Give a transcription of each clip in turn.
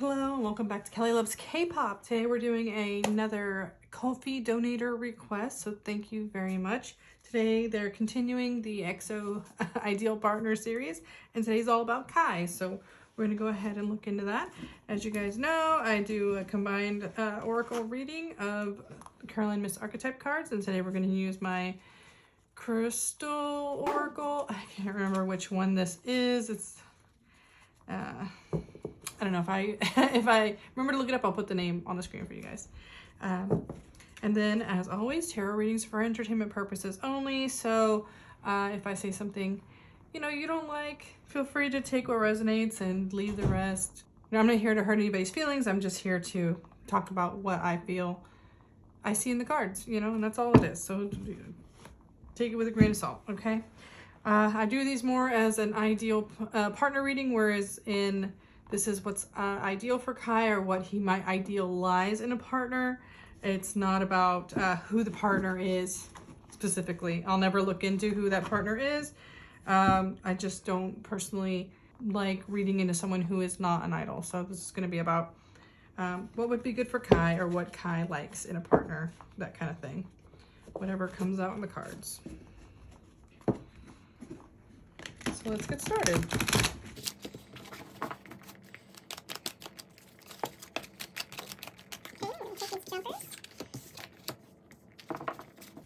Hello and welcome back to Kelly Loves K-Pop. Today we're doing another Ko-fi donator request, so thank you very much. Today they're continuing the EXO Ideal Partner series, and today's all about Kai, so we're going to go ahead and look into that. As you guys know, I do a combined oracle reading of Caroline Miss Archetype cards, and today we're going to use my Crystal Oracle. I can't remember which one this is. It's I don't know if I remember to look it up, I'll put the name on the screen for you guys. And then, as always, tarot readings for entertainment purposes only. So if I say something, you don't like, feel free to take what resonates and leave the rest. I'm not here to hurt anybody's feelings. I'm just here to talk about what I feel I see in the cards, and that's all it is. So take it with a grain of salt, okay? I do these more as an ideal partner reading, whereas this is what's ideal for Kai, or what he might idealize in a partner. It's not about who the partner is specifically. I'll never look into who that partner is. I just don't personally like reading into someone who is not an idol. So this is going to be about what would be good for Kai, or what Kai likes in a partner, that kind of thing. Whatever comes out in the cards. So let's get started.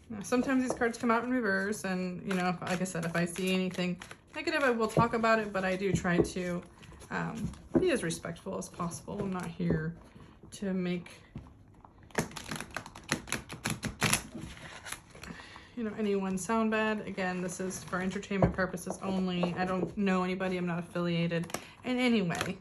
Now, sometimes these cards come out in reverse, and like I said, if I see anything negative, I will talk about it, but I do try to be as respectful as possible. I'm not here to make anyone sound bad. Again, this is for entertainment purposes only. I don't know anybody. I'm not affiliated in any way.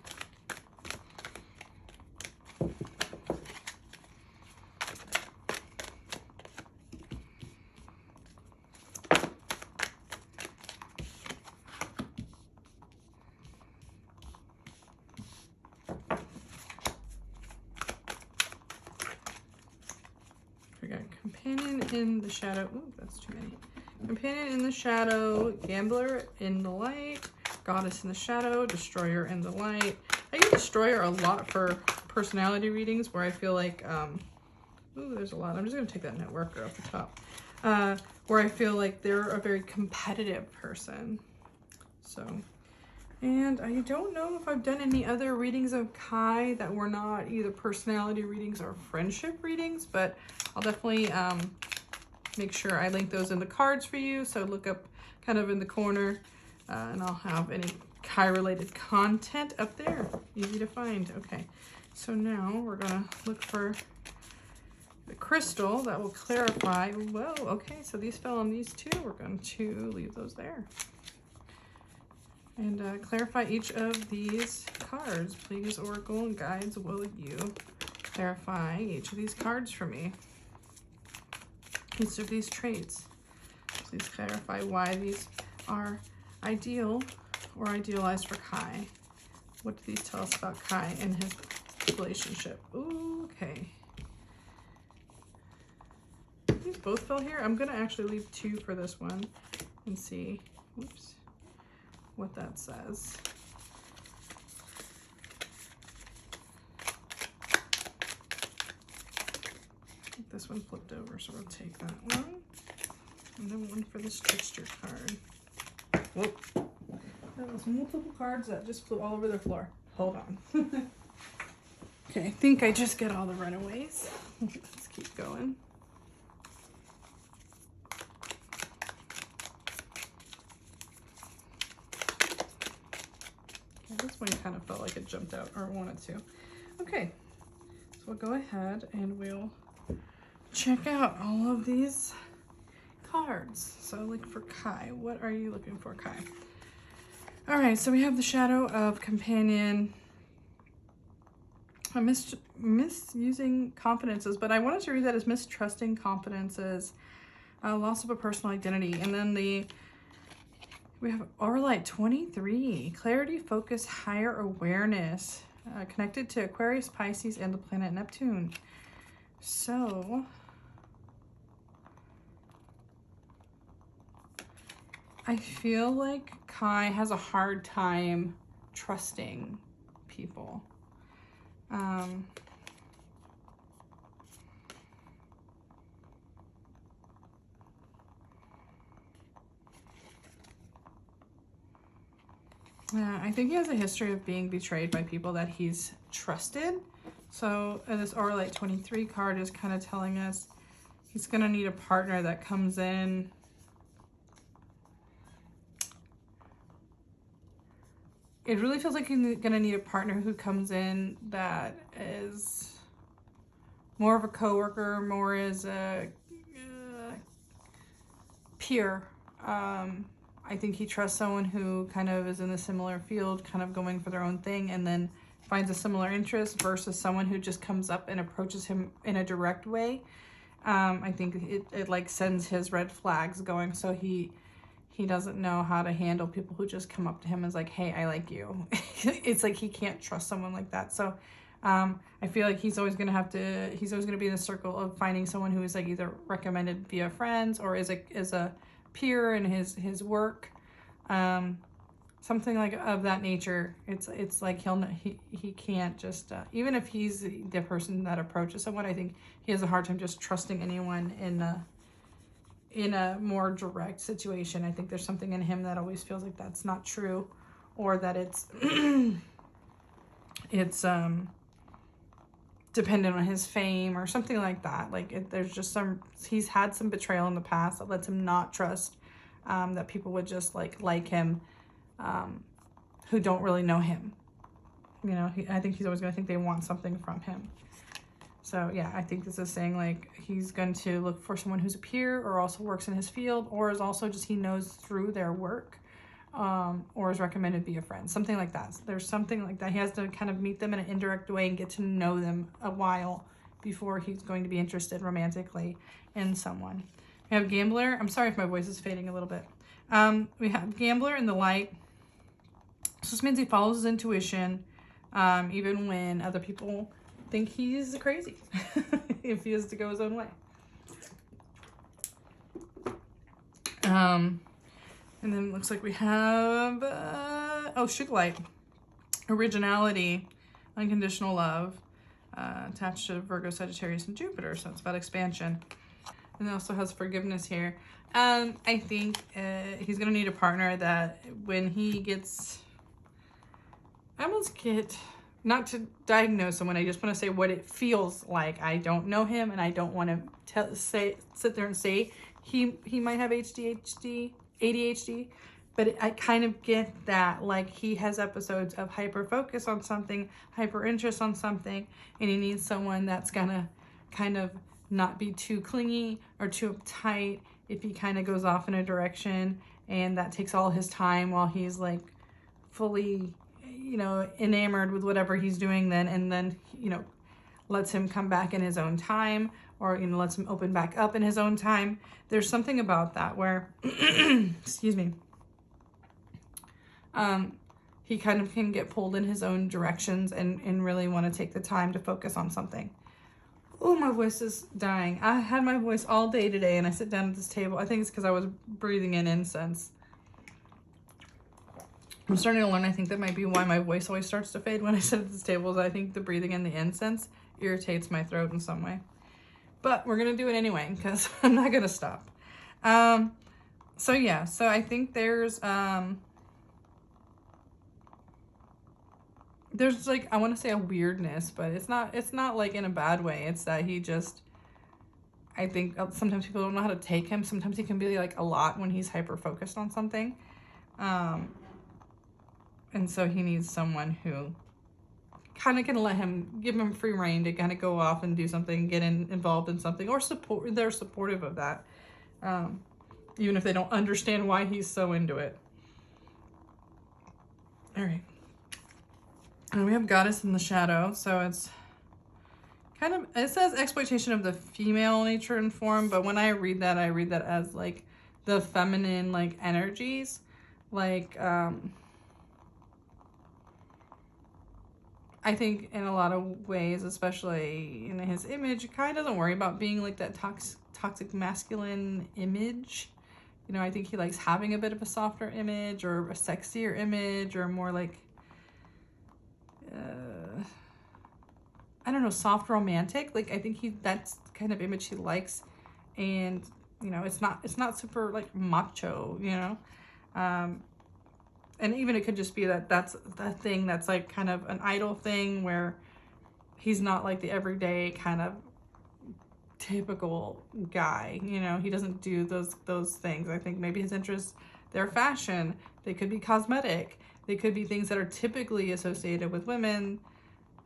We got Companion in the Shadow. Ooh, that's too many. Companion in the Shadow, Gambler in the Light, Goddess in the Shadow, Destroyer in the Light. I use Destroyer a lot for personality readings, where I feel like, ooh, there's a lot. I'm just going to take that networker off the top. Where I feel like they're a very competitive person. So, and I don't know if I've done any other readings of Kai that were not either personality readings or friendship readings, but I'll definitely make sure I link those in the cards for you. So look up kind of in the corner, and I'll have any Kai related content up there. Easy to find. Okay, so now we're gonna look for the crystal that will clarify. Whoa, okay, so these fell on these two. We're going to leave those there. And clarify each of these cards. Please, Oracle and Guides, will you clarify each of these cards for me? Each of these traits. Please clarify why these are ideal or idealized for Kai. What do these tell us about Kai and his relationship? Ooh, okay. These both fell here. I'm going to actually leave two for this one and see. Oops. What that says. This one flipped over, so we'll take that one. And then one for this texture card. Whoop. That was multiple cards that just flew all over the floor. Hold on. Okay, I think I just get all the runaways. Let's keep going. This one kind of felt like it jumped out, or wanted to. Okay, so we'll go ahead and we'll check out all of these cards. So look for Kai. What are you looking for, Kai? All right, so we have the Shadow of Companion. I'm misusing confidences, but I wanted to read that as mistrusting confidences, loss of a personal identity. And then we have Auralite 23, clarity, focus, higher awareness, connected to Aquarius, Pisces, and the planet Neptune. So, I feel like Kai has a hard time trusting people. Yeah, I think he has a history of being betrayed by people that he's trusted. So this Aura Light 23 card is kind of telling us he's going to need a partner that comes in. It really feels like he's going to need a partner who comes in that is more of a coworker, more as a peer. I think he trusts someone who kind of is in a similar field, kind of going for their own thing, and then finds a similar interest versus someone who just comes up and approaches him in a direct way. I think it like sends his red flags going, so he doesn't know how to handle people who just come up to him and is like, hey, I like you. It's like he can't trust someone like that. So I feel like he's always going to be in the circle of finding someone who is like either recommended via friends or is a peer in his work. Something like of that nature. It's like he can't just, even if he's the person that approaches someone, I think he has a hard time just trusting anyone in a more direct situation. I think there's something in him that always feels like that's not true, or that it's it's dependent on his fame or something like that. Like there's just he's had some betrayal in the past that lets him not trust that people would just like him who don't really know him. You know, I think he's always going to think they want something from him. So yeah, I think this is saying like he's going to look for someone who's a peer or also works in his field, or is also just he knows through their work, or is recommended to be a friend, something like that. There's something like that. He has to kind of meet them in an indirect way and get to know them a while before he's going to be interested romantically in someone. We have Gambler. I'm sorry if my voice is fading a little bit. We have Gambler in the light. So this means he follows his intuition, even when other people think he's crazy, if he has to go his own way. And then it looks like we have, Sugar Light. Originality, unconditional love, attached to Virgo, Sagittarius, and Jupiter. So it's about expansion. And it also has forgiveness here. I think he's going to need a partner that when he gets, I almost get, not to diagnose someone, I just want to say what it feels like. I don't know him, and I don't want to sit there and say he might have ADHD, but I kind of get that, like, he has episodes of hyper focus on something, hyper interest on something, and he needs someone that's gonna kind of not be too clingy or too uptight if he kind of goes off in a direction, and that takes all his time while he's like fully, you know, enamored with whatever he's doing then, and then, you know, lets him come back in his own time, or, you know, lets him open back up in his own time. There's something about that where, excuse me, he kind of can get pulled in his own directions and really want to take the time to focus on something. Oh, my voice is dying. I had my voice all day today, and I sit down at this table. I think it's because I was breathing in incense. I'm starting to learn, I think that might be why my voice always starts to fade when I sit at this table, is I think the breathing in the incense irritates my throat in some way. But we're going to do it anyway, because I'm not going to stop. So yeah, so I think there's like, I want to say a weirdness, but it's not like in a bad way. It's that he just, I think sometimes people don't know how to take him. Sometimes he can be like a lot when he's hyper focused on something. And so he needs someone who kind of can give him free rein to kind of go off and do something, get involved in something, or they're supportive of that. Even if they don't understand why he's so into it. All right. And we have Goddess in the Shadow. So it's kind of, it says exploitation of the female nature and form, but when I read that as like the feminine, like, energies. Like, I think in a lot of ways, especially in his image, kind of doesn't worry about being like that toxic masculine image. You know, I think he likes having a bit of a softer image, or a sexier image, or more like, I don't know, soft romantic. Like, I think that's kind of image he likes. And, you know, it's not super like macho, you know? And even it could just be that's the thing that's like kind of an idol thing where he's not like the everyday kind of typical guy, you know? He doesn't do those things. I think maybe his interests, they're fashion, they could be cosmetic, they could be things that are typically associated with women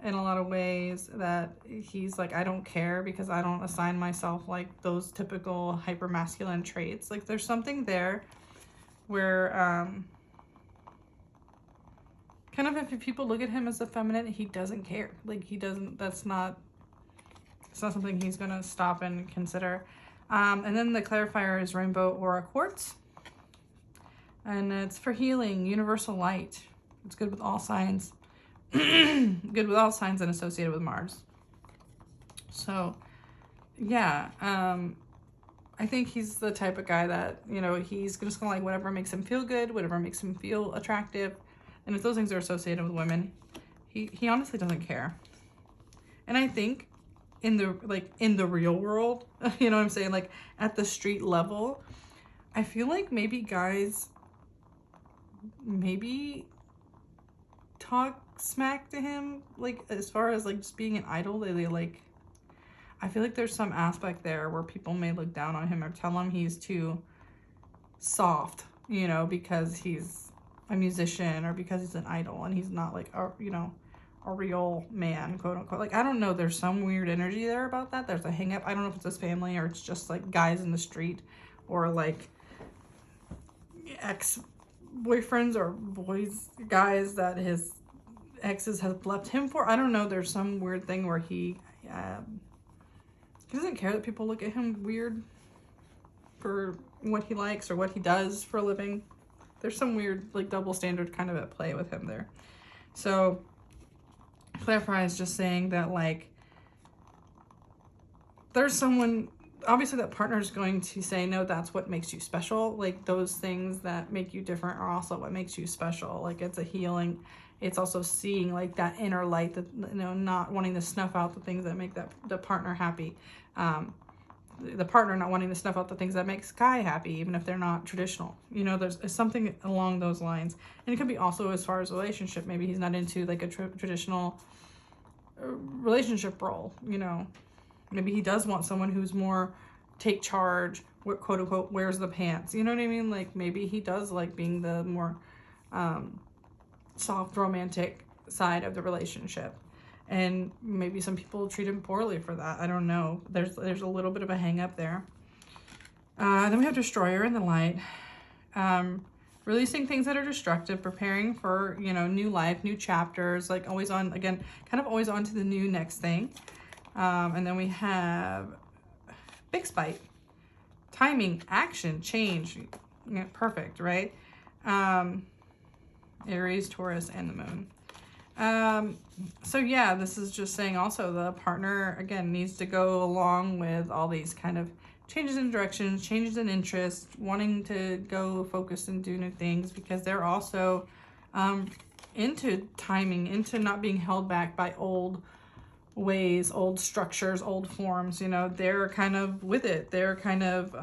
in a lot of ways, that he's like, I don't care because I don't assign myself like those typical hyper masculine traits. Like, there's something there where kind of if people look at him as effeminate, he doesn't care. Like, he doesn't, it's not something he's gonna stop and consider. And then the clarifier is Rainbow Aura Quartz, and it's for healing, universal light. It's good with all signs. Good with all signs and associated with Mars. So yeah, I think he's the type of guy that, you know, he's just gonna like whatever makes him feel good, whatever makes him feel attractive. And if those things are associated with women, he honestly doesn't care. And I think in the real world, you know what I'm saying, like at the street level, I feel like maybe guys maybe talk smack to him, like as far as like just being an idol. They like, I feel like there's some aspect there where people may look down on him or tell him he's too soft, you know, because he's a musician or because he's an idol and he's not like a, you know, a real man, quote unquote. Like, I don't know, there's some weird energy there about that. There's a hang up. I don't know if it's his family or it's just like guys in the street or like ex-boyfriends or guys that his exes have left him for. I don't know, there's some weird thing where he doesn't care that people look at him weird for what he likes or what he does for a living. There's some weird like double standard kind of at play with him there. So Clarify is just saying that like there's someone, obviously that partner is going to say, no, that's what makes you special. Like, those things that make you different are also what makes you special. Like, it's a healing. It's also seeing like that inner light, that, you know, not wanting to snuff out the things that make the partner happy. The partner not wanting to snuff out the things that makes guy happy, even if they're not traditional. You know, there's something along those lines. And it could be also as far as relationship. Maybe he's not into like a traditional relationship role, you know. Maybe he does want someone who's more take charge, quote unquote, wears the pants. You know what I mean? Like, maybe he does like being the more soft romantic side of the relationship. And maybe some people treat him poorly for that. I don't know. There's a little bit of a hang up there. Then we have Destroyer in the light. Releasing things that are destructive, preparing for, you know, new life, new chapters, like always on, again, kind of always on to the new next thing. And then we have Big Spite. Timing, action, change. Yeah, perfect, right? Aries, Taurus, and the moon. So yeah, this is just saying also the partner, again, needs to go along with all these kind of changes in directions, changes in interest, wanting to go focus and do new things, because they're also into timing, into not being held back by old ways, old structures, old forms. You know, they're kind of with it. They're kind of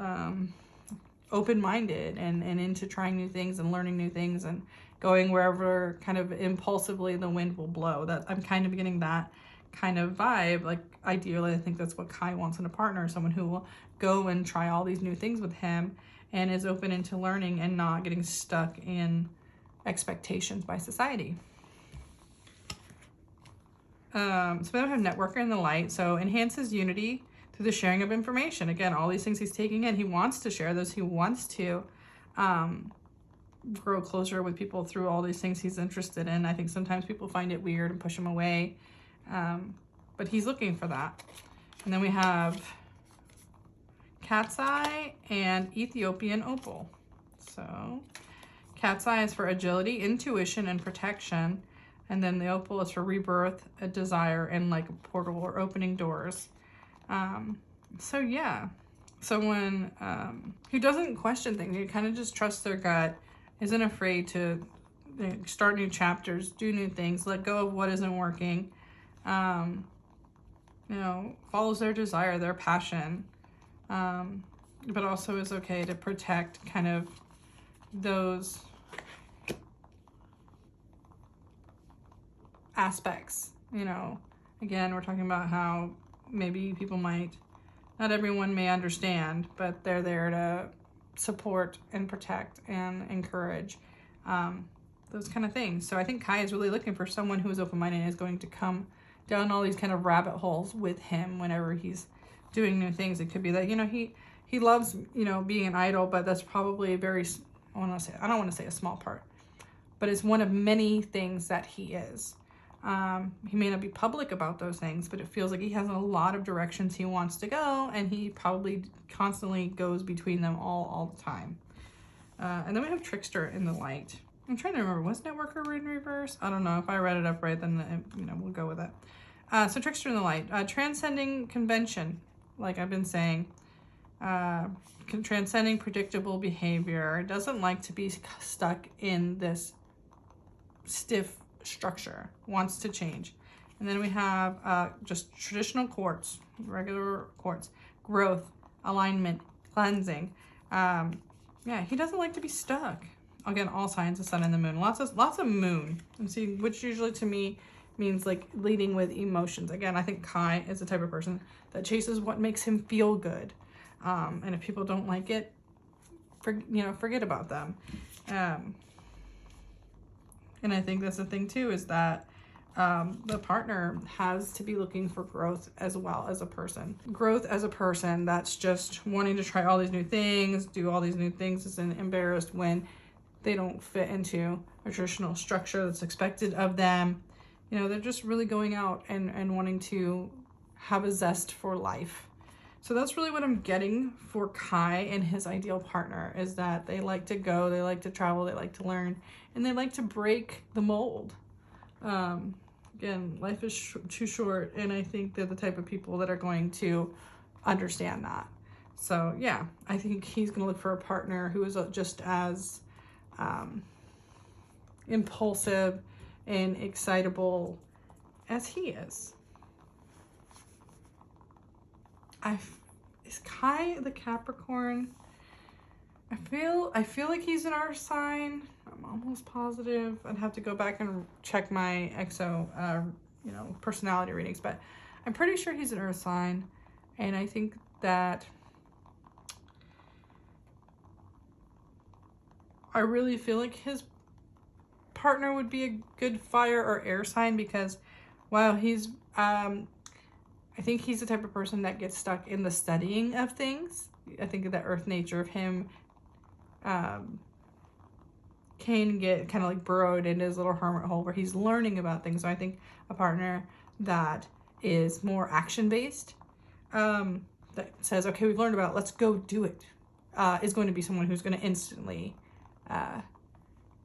open-minded and into trying new things and learning new things and going wherever kind of impulsively the wind will blow. That I'm kind of getting that kind of vibe. Like, ideally, I think that's what Kai wants in a partner, someone who will go and try all these new things with him and is open into learning and not getting stuck in expectations by society. So then we have Networker in the light. So enhances unity through the sharing of information. Again, all these things he's taking in, he wants to share those. He wants to grow closer with people through all these things he's interested in. I think sometimes people find it weird and push him away, but he's looking for that. And then we have Cat's Eye and Ethiopian Opal. So Cat's Eye is for agility, intuition, and protection. And then the opal is for rebirth, a desire, and like a portal or opening doors. So yeah, someone who doesn't question things, who kind of just trusts their gut, isn't afraid to start new chapters, do new things, let go of what isn't working, you know, follows their desire, their passion, but also is okay to protect kind of those aspects. You know, again, we're talking about how maybe people might, not everyone may understand, but they're there to support and protect and encourage those kind of things. So I think Kai is really looking for someone who is open-minded and is going to come down all these kind of rabbit holes with him whenever he's doing new things. It could be that, you know, he loves, you know, being an idol, but that's probably a very, I don't want to say a small part, but it's one of many things that he is. He may not be public about those things, but it feels like he has a lot of directions he wants to go, and he probably constantly goes between them all the time. And then we have Trickster in the light. I'm trying to remember, was Networker in reverse? I don't know. If I read it up right, then, you know, we'll go with it. So Trickster in the light. Transcending convention, like I've been saying. Transcending predictable behavior. Doesn't like to be stuck in this stiff structure. Wants to change. And then we have just traditional quartz, regular quartz. Growth, alignment, cleansing. Yeah, he doesn't like to be stuck. Again, all signs of sun and the moon. Lots of moon. And see, which usually to me means like leading with emotions. Again, I think Kai is the type of person that chases what makes him feel good. And if people don't like it, forget about them. And I think that's the thing too, is that the partner has to be looking for growth as well as a person. Growth as a person that's just wanting to try all these new things, do all these new things, is embarrassed when they don't fit into a traditional structure that's expected of them. You know, they're just really going out and wanting to have a zest for life. So that's really what I'm getting for Kai and his ideal partner, is that they like to go, they like to travel, they like to learn, and they like to break the mold. Again, life is too short, and I think they're the type of people that are going to understand that. So yeah, I think he's going to look for a partner who is just as impulsive and excitable as he is. Is Kai the Capricorn? I feel like he's an earth sign. I'm almost positive. I'd have to go back and check my EXO personality readings, but I'm pretty sure he's an earth sign. And I think that I really feel like his partner would be a good fire or air sign, because while he's I think he's the type of person that gets stuck in the studying of things. I think the earth nature of him can get kind of like burrowed into his little hermit hole where he's learning about things. So I think a partner that is more action-based, that says, okay, we've learned about it, let's go do it, is going to be someone who's going to instantly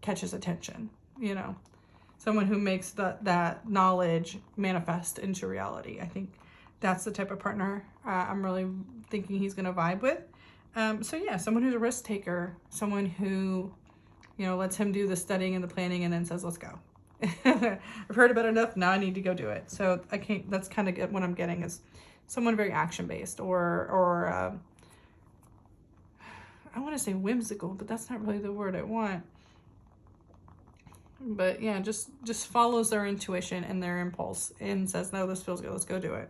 catch his attention, you know. Someone who makes that knowledge manifest into reality. I think that's the type of partner I'm really thinking he's going to vibe with. So yeah, someone who's a risk taker, someone who, you know, lets him do the studying and the planning and then says, let's go. I've heard about it enough, now I need to go do it. So that's kind of what I'm getting, is someone very action-based or I want to say whimsical, but that's not really the word I want. But yeah, just follows their intuition and their impulse and says, no, this feels good, let's go do it.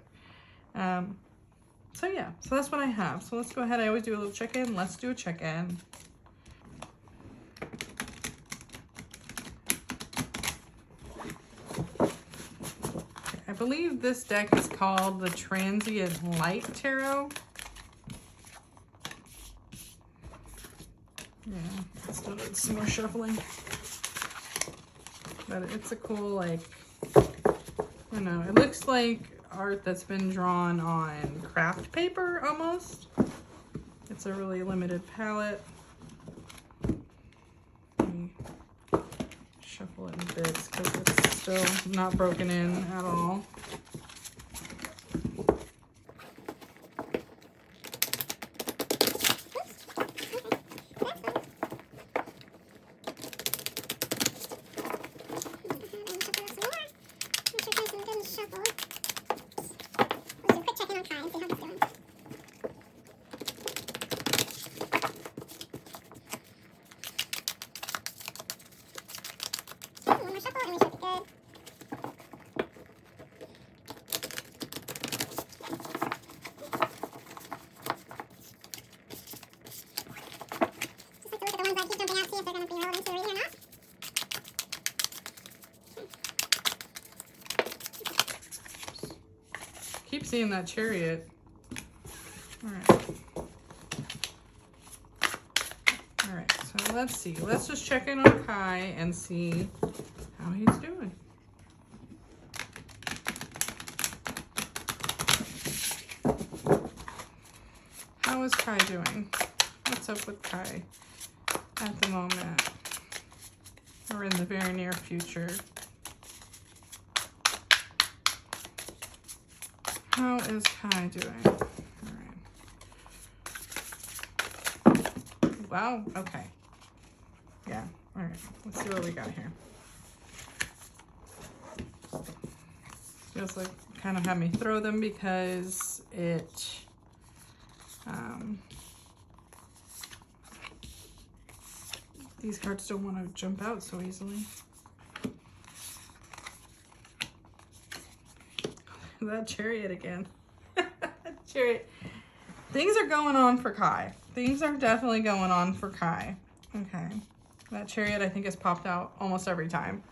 So yeah, so that's what I have. So let's go ahead. I always do a little check-in. Let's do a check-in. I believe this deck is called the Transient Light Tarot. Yeah, still doing some more shuffling. But it's a cool, like, you know, it looks like art that's been drawn on craft paper almost. It's a really limited palette. Let me shuffle it in bits because it's still not broken in at all. Keep seeing that chariot. All right. All right, so let's see. Let's just check in on Kai and see how he's doing. How is Kai doing? What's up with Kai at the moment? Or in the very near future? How is Kai doing? All right. Wow, okay. Yeah, all right. Let's see what we got here. Feels like kind of had me throw them because it these cards don't want to jump out so easily. That chariot again. Chariot. Things are going on for Kai. Things are definitely going on for Kai. Okay. That chariot I think has popped out almost every time.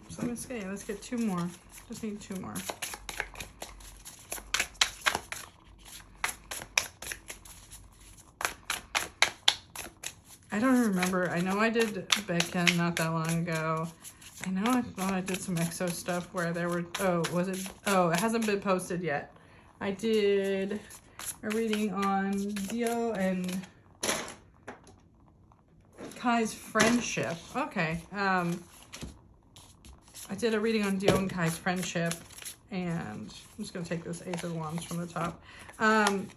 So let's get two more. Just need two more. I don't remember. I know I did Becca not that long ago. I know I thought I did some EXO stuff where there were, it hasn't been posted yet. I did a reading on Dio and Kai's friendship. Okay. I did a reading on Dio and Kai's friendship, and I'm just going to take this Ace of Wands from the top. And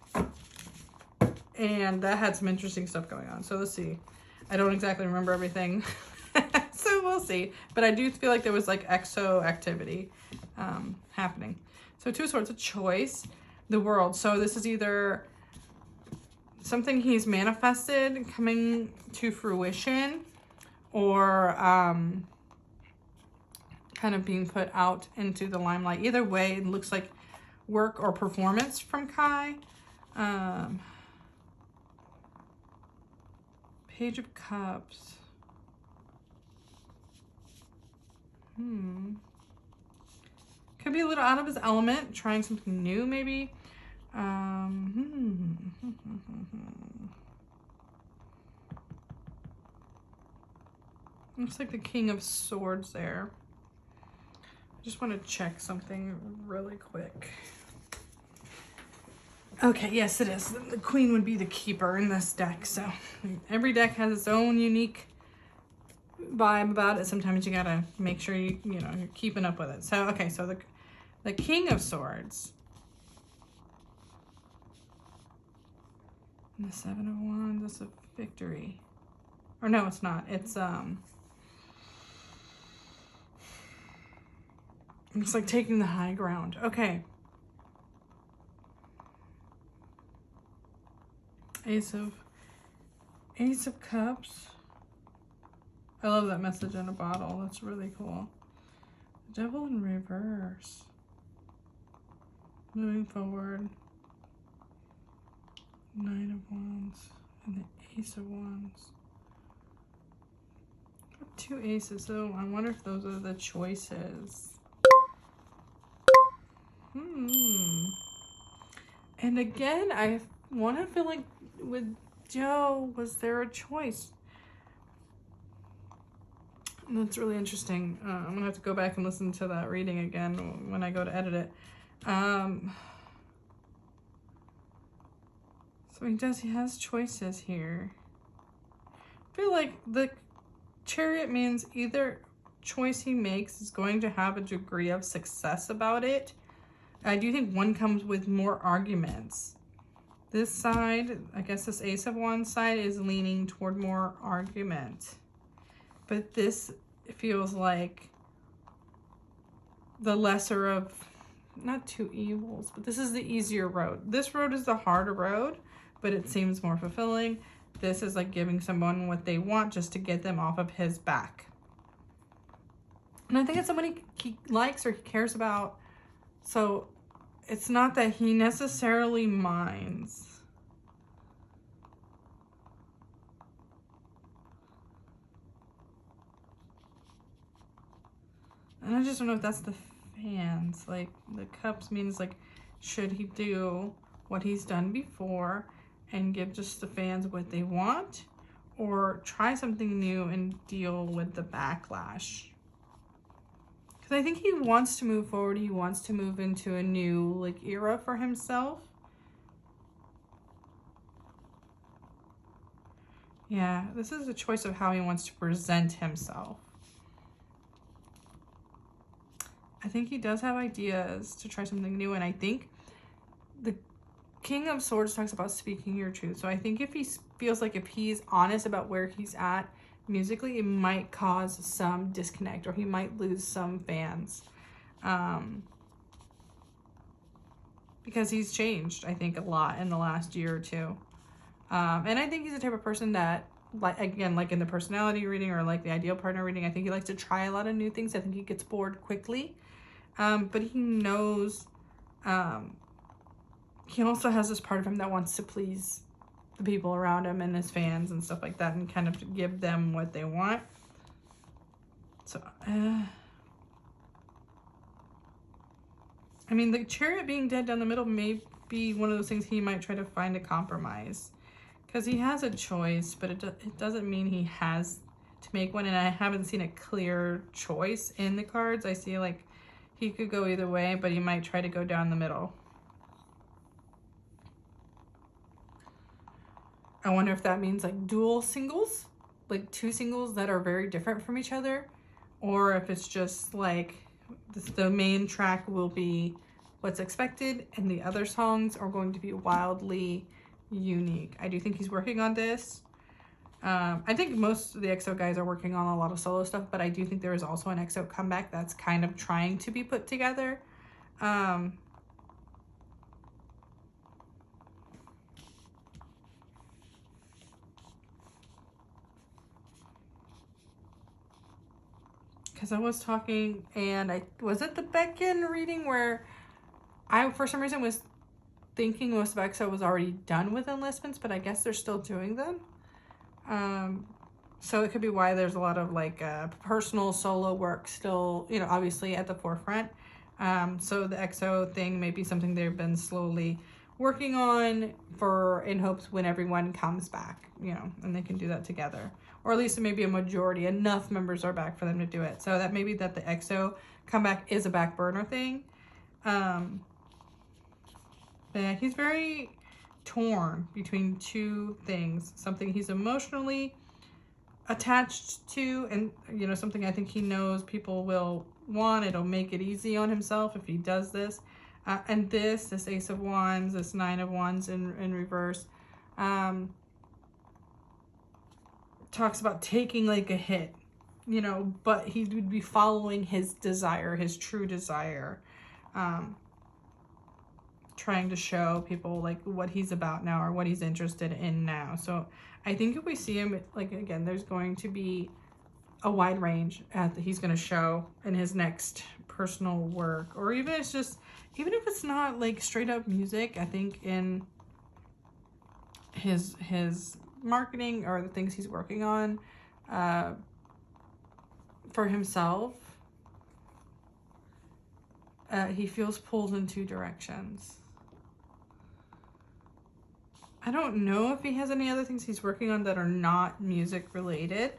that had some interesting stuff going on. So let's see. I don't exactly remember everything. So we'll see. But I do feel like there was like EXO activity happening. So Two of Swords, a choice. The World. So this is either something he's manifested coming to fruition, or kind of being put out into the limelight. Either way, it looks like work or performance from Kai. Page of Cups. Could be a little out of his element, trying something new maybe. Looks like the King of Swords there. I just want to check something really quick. Okay, yes it is. The Queen would be the keeper in this deck. So every deck has its own unique vibe about it. Sometimes you gotta make sure you're keeping up with it. So okay, so the King of Swords. And the Seven of Wands is a victory. Or no, it's not. It's like taking the high ground. Okay. Ace of Cups. I love that message in a bottle. That's really cool. Devil in reverse. Moving forward. Nine of Wands and the Ace of Wands. Two aces, so I wonder if those are the choices. And again, I want to feel like with Joe, was there a choice? And that's really interesting. I'm gonna have to go back and listen to that reading again when I go to edit it. So he has choices here. I feel like the Chariot means either choice he makes is going to have a degree of success about it. I do think one comes with more arguments. This side, I guess this Ace of Wands side, is leaning toward more argument. But this feels like the lesser of, not two evils, but this is the easier road. This road is the harder road, but it seems more fulfilling. This is like giving someone what they want just to get them off of his back. And I think it's somebody he likes or he cares about. So it's not that he necessarily minds. And I just don't know if that's the hands. Like the cups means like, should he do what he's done before and give just the fans what they want, or try something new and deal with the backlash? Because I think he wants to move forward. He wants to move into a new like era for himself. Yeah, this is a choice of how he wants to present himself. I think he does have ideas to try something new, and I think the King of Swords talks about speaking your truth. So I think if he feels like if he's honest about where he's at musically, it might cause some disconnect, or he might lose some fans. Because he's changed, I think, a lot in the last year or two. And I think he's the type of person that, like, again, like in the personality reading or like the ideal partner reading, I think he likes to try a lot of new things. I think he gets bored quickly. But he knows, he also has this part of him that wants to please the people around him and his fans and stuff like that, and kind of give them what they want. So, I mean, the Chariot being dead down the middle may be one of those things he might try to find a compromise. Because he has a choice, but it doesn't mean he has to make one. And I haven't seen a clear choice in the cards. I see like he could go either way, but he might try to go down the middle. I wonder if that means like dual singles, like two singles that are very different from each other, or if it's just like the main track will be what's expected and the other songs are going to be wildly unique. I do think he's working on this. I think most of the EXO guys are working on a lot of solo stuff, but I do think there is also an EXO comeback that's kind of trying to be put together. Because I was talking, and was it the Beckon reading where I, for some reason, was thinking most of EXO was already done with enlistments, but I guess they're still doing them. So it could be why there's a lot of like personal solo work still, you know, obviously at the forefront. So the EXO thing may be something they've been slowly working on in hopes when everyone comes back, you know, and they can do that together. Or at least maybe a majority, enough members are back for them to do it. So that maybe that the EXO comeback is a back burner thing. But yeah, he's very torn between two things. Something he's emotionally attached to, and you know, something I think he knows people will want. It'll make it easy on himself if he does this. And this Ace of Wands, this Nine of Wands in reverse, talks about taking like a hit, you know, but he would be following his desire, his true desire, trying to show people like what he's about now or what he's interested in now. So I think if we see him, like, again, there's going to be a wide range that he's going to show in his next personal work, or even if it's not like straight up music. I think in his marketing or the things he's working on for himself, he feels pulled in two directions. I don't know if he has any other things he's working on that are not music related.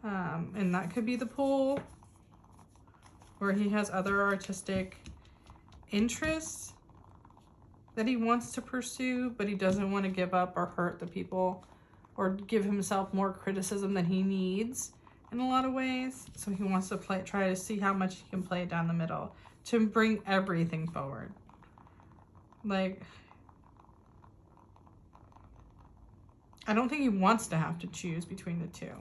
And that could be the pull, where he has other artistic interests that he wants to pursue, but he doesn't want to give up or hurt the people or give himself more criticism than he needs in a lot of ways. So he wants to try to see how much he can play it down the middle to bring everything forward. Like, I don't think he wants to have to choose between the two.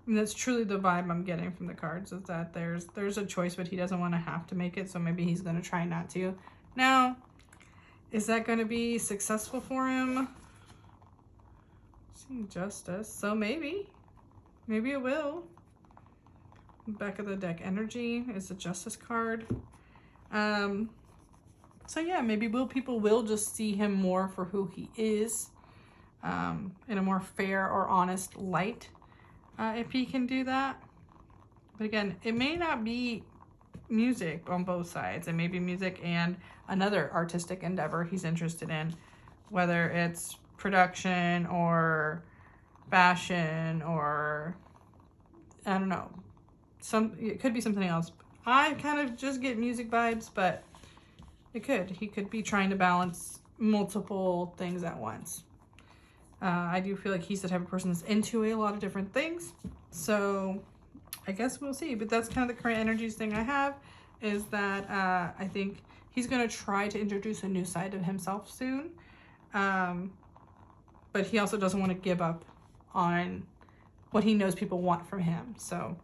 And that's truly the vibe I'm getting from the cards, is that there's a choice, but he doesn't want to have to make it, so maybe he's going to try not to. Now, is that going to be successful for him? Seeing Justice, so maybe it will. Back of the deck energy is the Justice card. So yeah, maybe people will just see him more for who he is, in a more fair or honest light, if he can do that. But again, it may not be music on both sides, and maybe music and another artistic endeavor he's interested in, whether it's production or fashion or I don't know, it could be something else. I kind of just get music vibes, but he could be trying to balance multiple things at once. I do feel like he's the type of person that's into a lot of different things, so I guess we'll see. But that's kind of the current energies thing I have, is that I think he's going to try to introduce a new side of himself soon, but he also doesn't want to give up on what he knows people want from him. So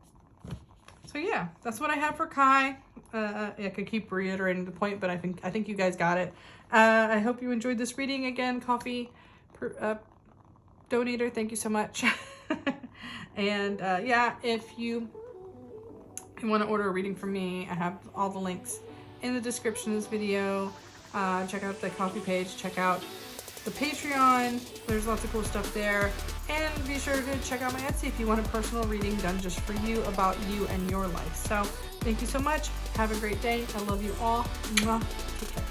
yeah, that's what I have for Kai. I could keep reiterating the point, but I think you guys got it. I hope you enjoyed this reading. Again, coffee donator, thank you so much. And yeah, if you want to order a reading from me, I have all the links in the description of this video. Check out the coffee page, check out the Patreon, there's lots of cool stuff there, and be sure to check out my Etsy if you want a personal reading done just for you, about you and your life. So thank you so much, have a great day, I love you all. Mwah. Take care.